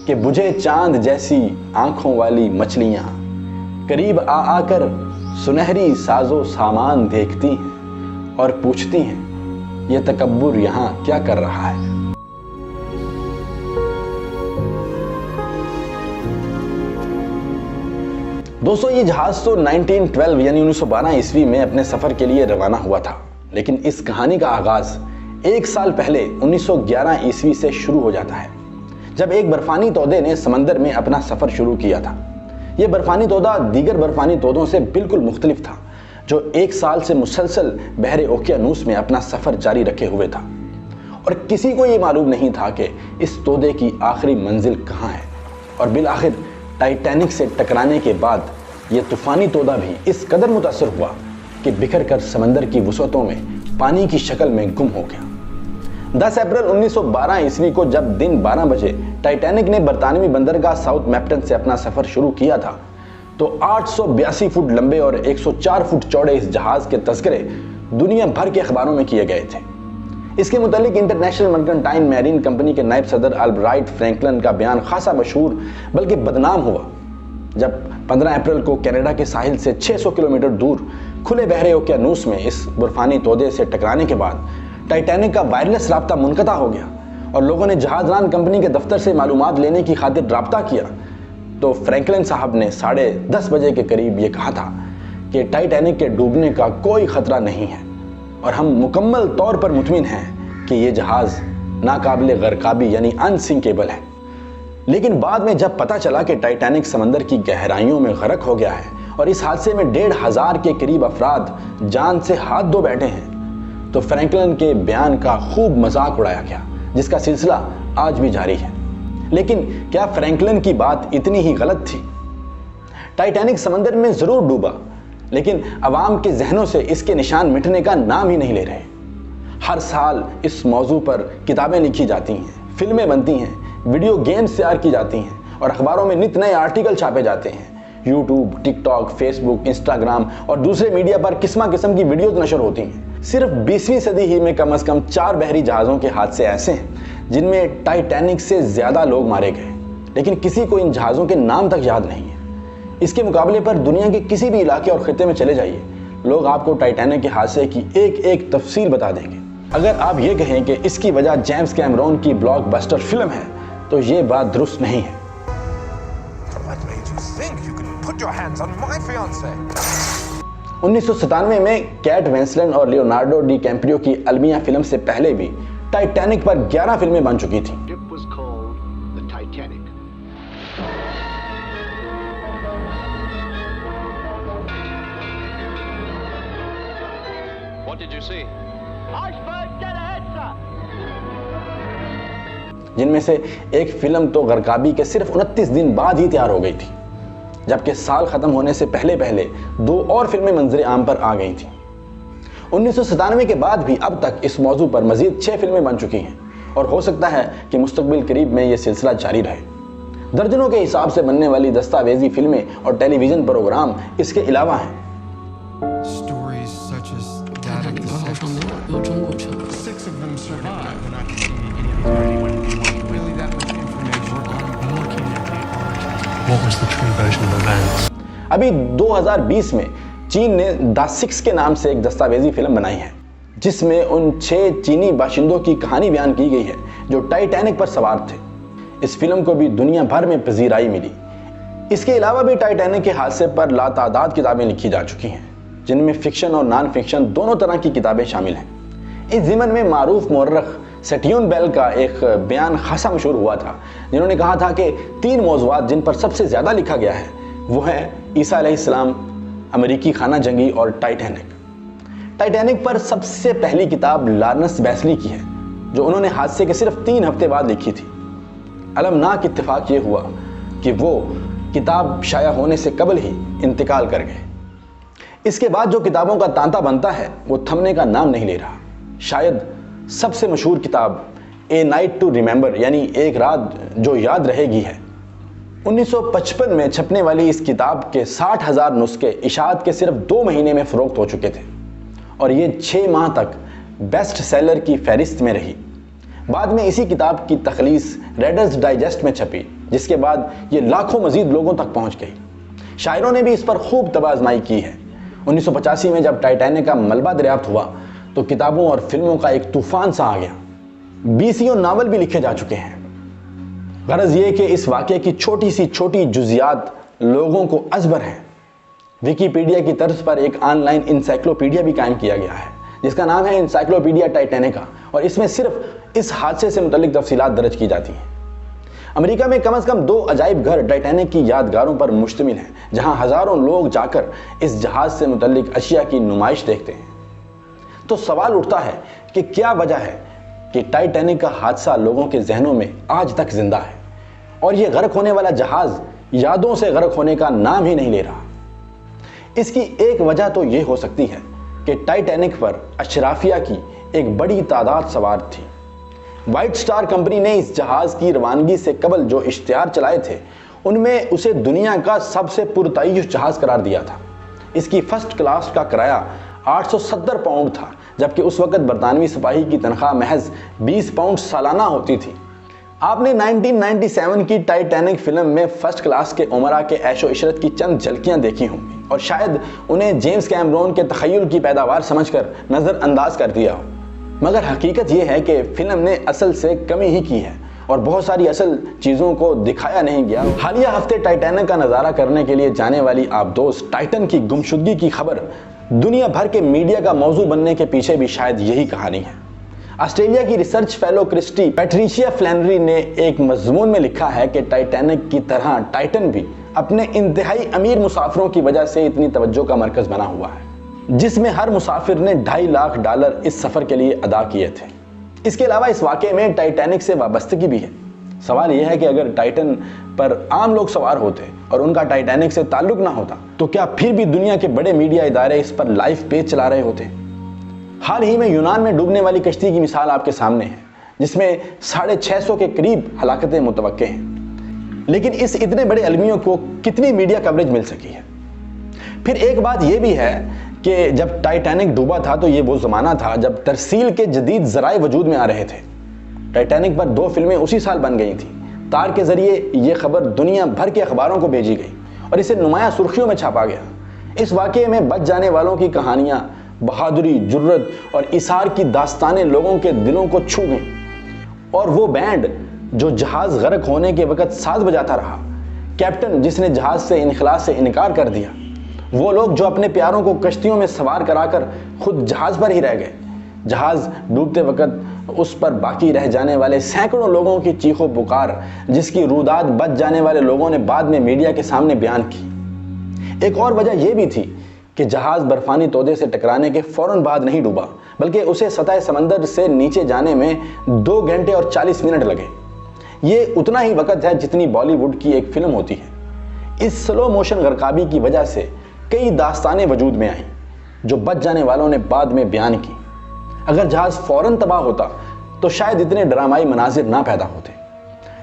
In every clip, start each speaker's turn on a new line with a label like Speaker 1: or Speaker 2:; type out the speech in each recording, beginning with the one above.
Speaker 1: کہ بجھے چاند جیسی آنکھوں والی مچھلیاں قریب آ کر سنہری ساز و سامان دیکھتی ہیں اور پوچھتی ہیں یہ تکبر یہاں کیا کر رہا ہے۔ دوستو یہ جہاز تو 1912 یعنی 1912 عیسوی میں اپنے سفر کے لیے روانہ ہوا تھا، لیکن اس کہانی کا آغاز 1 سال پہلے 1911 عیسوی سے شروع ہو جاتا ہے، جب ایک برفانی تودے نے سمندر میں اپنا سفر شروع کیا تھا۔ یہ برفانی تودہ دیگر برفانی تودوں سے بالکل مختلف تھا، جو 1 سال سے مسلسل بحر اوقیانوس میں اپنا سفر جاری رکھے ہوئے تھا، اور کسی کو یہ معلوم نہیں تھا کہ اس تودے کی آخری منزل کہاں ہے۔ اور بالآخر ٹائٹینک سے ٹکرانے کے بعد یہ طوفانی تودہ بھی اس قدر متاثر ہوا کہ بکھر کر سمندر کی وسعتوں میں پانی کی شکل میں گم ہو گیا۔ 10 اپریل 1912 عیسوی کو جب دن 12 بجے ٹائٹینک نے برطانوی بندرگاہ ساؤتھ میپٹن سے اپنا سفر شروع کیا تھا تو 882 فٹ لمبے اور 104 فٹ چوڑے اس جہاز کے تذکرے دنیا بھر کے اخباروں میں کیے گئے تھے۔ اس کے متعلق انٹرنیشنل مرکنٹائل میرین کمپنی کے نائب صدر البرائٹ فرینکلن کا بیان خاصا مشہور بلکہ بدنام ہوا، جب 15 اپریل کو کینیڈا کے ساحل سے 600 کلومیٹر دور کھلے بحر اوقیانوس میں اس برفانی تودے سے ٹکرانے کے بعد ٹائٹینک کا وائرلیس رابطہ منقطع ہو گیا اور لوگوں نے جہاز ران کمپنی کے دفتر سے معلومات لینے کی خاطر رابطہ کیا تو فرینکلن صاحب نے 10:30 بجے کے قریب یہ کہا تھا کہ ٹائٹینک کے ڈوبنے کا کوئی خطرہ نہیں ہے اور ہم مکمل طور پر مطمئن ہیں کہ یہ جہاز ناقابل غرقابی یعنی انسنکیبل ہے۔ لیکن بعد میں جب پتہ چلا کہ ٹائٹینک سمندر کی گہرائیوں میں غرق ہو گیا ہے اور اس حادثے میں 1,500 کے قریب افراد جان سے ہاتھ دھو بیٹھے ہیں تو فرینکلن کے بیان کا خوب مذاق اڑایا گیا، جس کا سلسلہ آج بھی جاری ہے۔ لیکن کیا فرینکلن کی بات اتنی ہی غلط تھی؟ ٹائٹینک سمندر میں ضرور ڈوبا، لیکن عوام کے ذہنوں سے اس کے نشان مٹنے کا نام ہی نہیں لے رہے۔ ہر سال اس موضوع پر کتابیں لکھی جاتی ہیں، فلمیں بنتی ہیں، ویڈیو گیمز تیار کی جاتی ہیں اور اخباروں میں نت نئے آرٹیکل چھاپے جاتے ہیں۔ یوٹیوب، ٹک ٹاک، فیس بک، انسٹاگرام اور دوسرے میڈیا پر قسم کی ویڈیوز نشر ہوتی ہیں۔ صرف 20ویں صدی ہی میں کم از کم 4 بحری جہازوں کے حادثے ایسے ہیں جن میں ٹائٹینک سے زیادہ لوگ مارے گئے، لیکن کسی کو ان جہازوں کے نام تک یاد نہیں ہے۔ اس کے مقابلے پر دنیا کے کسی بھی علاقے اور خطے میں چلے جائیے، لوگ آپ کو ٹائٹینک کے حادثے کی ایک تفصیل بتا دیں گے۔ اگر آپ یہ کہیں کہ اس کی وجہ جیمز کیمرون کی بلاک بسٹر فلم ہے تو یہ بات درست نہیں ہے۔ 1997 میں کیٹ وینسلٹ اور لیونارڈو ڈی کیپریو کی المیہ فلم سے پہلے بھی ٹائٹینک پر 11 فلمیں بن چکی تھیں۔ جن میں سے ایک فلم تو غرقابی کے صرف 29 دن بعد ہی تیار ہو گئی تھی، جبکہ سال ختم ہونے سے پہلے 2 اور فلمیں منظر عام پر آ گئی تھیں۔ 1997 کے بعد بھی اب تک اس موضوع پر مزید 6 فلمیں بن چکی ہیں اور ہو سکتا ہے کہ مستقبل قریب میں یہ سلسلہ جاری رہے۔ درجنوں کے حساب سے بننے والی دستاویزی فلمیں اور ٹیلی ویژن پروگرام اس کے علاوہ ہیں۔ ابھی 2020 میں چین نے دا 6 کے نام سے ایک دستاویزی فلم بنائی ہے، جس میں ان 6 چینی باشندوں کی کہانی بیان کی گئی ہے جو ٹائٹینک پر سوار تھے۔ اس فلم کو بھی دنیا بھر میں پذیرائی ملی۔ اس کے علاوہ بھی ٹائٹینک کے حادثے پر لاتعداد کتابیں لکھی جا چکی ہیں، جن میں فکشن اور نان فکشن دونوں طرح کی کتابیں شامل ہیں۔ اس ضمن میں معروف مورخ سٹیون بیل کا ایک بیان خاصا مشہور ہوا تھا، جنہوں نے کہا تھا کہ 3 موضوعات جن پر سب سے زیادہ لکھا گیا ہے وہ ہیں عیسیٰ علیہ السلام، امریکی خانہ جنگی اور ٹائٹینک۔ ٹائٹینک پر سب سے پہلی کتاب لارنس بیسلی کی ہے، جو انہوں نے حادثے کے صرف 3 ہفتے بعد لکھی تھی۔ المناک اتفاق یہ ہوا کہ وہ کتاب شائع ہونے سے قبل ہی انتقال کر گئے۔ اس کے بعد جو کتابوں کا تانتا بنتا ہے وہ تھمنے کا نام نہیں لے رہا۔ شاید سب سے مشہور کتاب اے نائٹ ٹو ریمبر یعنی ایک رات جو یاد رہے گی ہے۔ 1955 میں چھپنے والی اس کتاب کے 60,000 نسخے اشاعت کے صرف 2 مہینے میں فروخت ہو چکے تھے اور یہ 6 ماہ تک بیسٹ سیلر کی فہرست میں رہی۔ بعد میں اسی کتاب کی تخلیص ریڈرز ڈائجسٹ میں چھپی جس کے بعد یہ لاکھوں مزید لوگوں تک پہنچ گئی۔ شاعروں نے بھی اس پر خوب طبع آزمائی کی ہے۔ 1985 میں جب ٹائٹینک کا ملبہ دریافت ہوا تو کتابوں اور فلموں کا ایک طوفان سا آ گیا۔ 20 ناول بھی لکھے جا چکے ہیں۔ غرض یہ کہ اس واقعے کی چھوٹی سی چھوٹی جزیات لوگوں کو ازبر ہیں۔ ویکیپیڈیا کی طرز پر ایک آن لائن انسائکلوپیڈیا بھی قائم کیا گیا ہے جس کا نام ہے انسائکلوپیڈیا ٹائٹینیکا، اور اس میں صرف اس حادثے سے متعلق تفصیلات درج کی جاتی ہیں۔ امریکہ میں کم از کم 2 عجائب گھر ٹائٹینک کی یادگاروں پر مشتمل ہیں جہاں ہزاروں لوگ جا کر اس جہاز سے متعلق اشیاء کی نمائش دیکھتے ہیں۔ تو سوال اٹھتا ہے کہ کیا وجہ ہے کہ ٹائٹینک کا حادثہ لوگوں کے ذہنوں میں آج تک زندہ ہے اور یہ غرق ہونے والا جہاز یادوں سے غرق ہونے کا نام ہی نہیں لے رہا؟ اس کی ایک وجہ تو یہ ہو سکتی ہے کہ ٹائٹینک پر اشرافیہ کی ایک بڑی تعداد سوار تھی۔ وائٹ سٹار کمپنی نے اس جہاز کی روانگی سے قبل جو اشتہار چلائے تھے ان میں اسے دنیا کا سب سے پرتعیش جہاز قرار دیا تھا۔ اس کی فرسٹ کلاس کا کرایہ 870 پاؤنڈ تھا، جبکہ اس وقت برطانوی سپاہی کی تنخواہ محض 20 پاؤنڈ سالانہ ہوتی تھی۔ آپ نے 1997 کی ٹائٹینک فلم میں فرسٹ کلاس کے عمرہ کے عیش و عشرت کی چند جھلکیاں دیکھی ہوں گی اور شاید انہیں جیمز کیمرون کے تخیل کی پیداوار سمجھ کر نظر انداز کر دیا ہو، مگر حقیقت یہ ہے کہ فلم نے اصل سے کمی ہی کی ہے اور بہت ساری اصل چیزوں کو دکھایا نہیں گیا۔ حالیہ ہفتے ٹائٹینک کا نظارہ کرنے کے لیے جانے والی آبدوز ٹائٹن کی گمشدگی کی خبر دنیا بھر کے میڈیا کا موضوع بننے کے پیچھے بھی شاید یہی کہانی ہے۔ آسٹریلیا کی ریسرچ فیلو کرسٹی پیٹریشیا فلینری نے ایک مضمون میں لکھا ہے کہ ٹائٹینک کی طرح ٹائٹن بھی اپنے انتہائی امیر مسافروں کی وجہ سے اتنی توجہ کا مرکز بنا ہوا ہے، جس میں ہر مسافر نے $2.5 لاکھ اس سفر کے لیے ادا کیے تھے۔ اس کے علاوہ اس واقعے میں ٹائٹینک سے وابستگی بھی ہے۔ سوال یہ ہے کہ اگر ٹائٹن پر عام لوگ سوار ہوتے اور ان کا ٹائٹینک سے تعلق نہ ہوتا تو کیا پھر بھی دنیا کے بڑے میڈیا ادارے اس پر لائیو پیج چلا رہے ہوتے؟ حال ہی میں یونان میں ڈوبنے والی کشتی کی مثال آپ کے سامنے ہے، جس میں 650 کے قریب ہلاکتیں متوقع ہیں، لیکن اس اتنے بڑے المیوں کو کتنی میڈیا کوریج مل سکی ہے؟ پھر ایک بات یہ بھی ہے کہ جب ٹائٹینک ڈوبا تھا تو یہ وہ زمانہ تھا جب ترسیل کے جدید ذرائع وجود میں آ رہے تھے۔ ٹائٹینک پر 2 فلمیں اسی سال بن گئی تھیں۔ تار کے ذریعے یہ خبر دنیا بھر کے اخباروں کو بھیجی گئی اور اسے نمایاں سرخیوں میں چھاپا گیا۔ اس واقعے میں بچ جانے والوں کی کہانیاں بہادری، جرت اور ایثار کی داستانیں لوگوں کے دلوں کو چھو گئیں، اور وہ بینڈ جو جہاز غرق ہونے کے وقت ساز بجاتا رہا، کیپٹن جس نے جہاز سے انخلاء سے انکار کر دیا، وہ لوگ جو اپنے پیاروں کو کشتیوں میں سوار کرا کر خود جہاز پر ہی رہ گئے، جہاز ڈوبتے وقت اس پر باقی رہ جانے والے سینکڑوں لوگوں کی چیخ و پکار، جس کی روداد بچ جانے والے لوگوں نے بعد میں میڈیا کے سامنے بیان کی۔ ایک اور وجہ یہ بھی تھی کہ جہاز برفانی تودے سے ٹکرانے کے فوراً بعد نہیں ڈوبا، بلکہ اسے سطح سمندر سے نیچے جانے میں 2 گھنٹے اور 40 منٹ لگے۔ یہ اتنا ہی وقت ہے جتنی بالی ووڈ کی ایک فلم ہوتی ہے۔ اس سلو موشن غرقابی کی وجہ سے کئی داستانیں وجود میں آئیں جو بچ جانے والوں نے بعد میں بیان کی۔ اگر جہاز فوراً تباہ ہوتا تو شاید اتنے ڈرامائی مناظر نہ پیدا ہوتے۔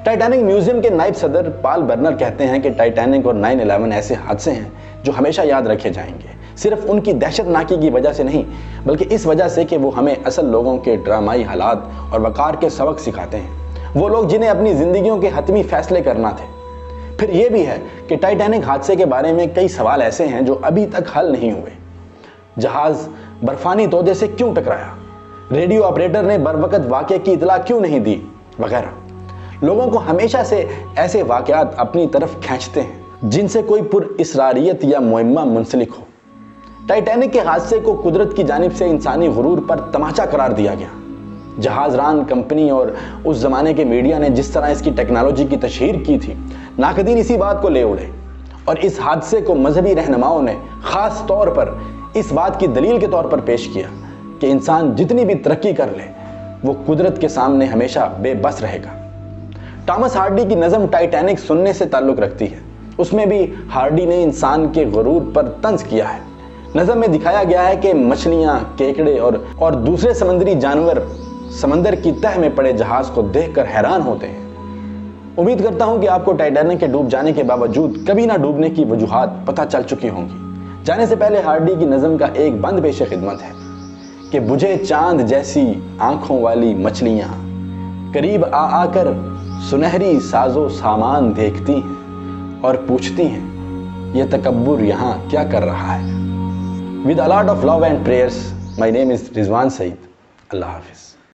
Speaker 1: ٹائٹینک میوزیم کے نائب صدر پال برنر کہتے ہیں کہ ٹائٹینک اور 9/11 ایسے حادثے ہیں جو ہمیشہ یاد رکھے جائیں گے، صرف ان کی دہشت ناکی کی وجہ سے نہیں بلکہ اس وجہ سے کہ وہ ہمیں اصل لوگوں کے ڈرامائی حالات اور وقار کے سبق سکھاتے ہیں، وہ لوگ جنہیں اپنی زندگیوں کے حتمی فیصلے کرنا تھے۔ پھر یہ بھی ہے کہ ٹائٹینک حادثے کے بارے میں کئی سوال ایسے ہیں جو ابھی تک حل نہیں ہوئے۔ جہاز برفانی تودے سے کیوں ٹکرایا؟ ریڈیو آپریٹر نے بروقت واقعے کی اطلاع کیوں نہیں دی؟ وغیرہ۔ لوگوں کو ہمیشہ سے ایسے واقعات اپنی طرف کھینچتے ہیں جن سے کوئی پر اسراریت یا معمہ منسلک ہو۔ ٹائٹینک کے حادثے کو قدرت کی جانب سے انسانی غرور پر تماچا قرار دیا گیا۔ جہاز ران کمپنی اور اس زمانے کے میڈیا نے جس طرح اس کی ٹیکنالوجی کی تشہیر کی تھی، ناقدین اسی بات کو لے اڑے، اور اس حادثے کو مذہبی رہنماؤں نے خاص طور پر اس بات کی دلیل کے طور پر پیش کیا کہ انسان جتنی بھی ترقی کر لے وہ قدرت کے سامنے ہمیشہ بے بس رہے گا۔ ٹامس ہارڈی کی نظم ٹائٹینک سننے سے تعلق رکھتی ہے۔ اس میں بھی ہارڈی نے انسان کے غرور پر طنز کیا ہے۔ نظم میں دکھایا گیا ہے کہ مچھلیاں، کیکڑے اور دوسرے سمندری جانور سمندر کی تہ میں پڑے جہاز کو دیکھ کر حیران ہوتے ہیں۔ امید کرتا ہوں کہ آپ کو ٹائٹینک کے ڈوب جانے کے باوجود کبھی نہ ڈوبنے کی وجوہات پتہ چل چکی ہوں گی۔ جانے سے پہلے ہارڈی کی نظم کا ایک بند پیش خدمت ہے کہ بجھے چاند جیسی آنکھوں والی مچھلیاں قریب آ کر سنہری سازو سامان دیکھتی ہیں اور پوچھتی ہیں یہ تکبر یہاں کیا کر رہا ہے. With a lot of love and prayers, my name is Rizwan Saeed. اللہ حافظ.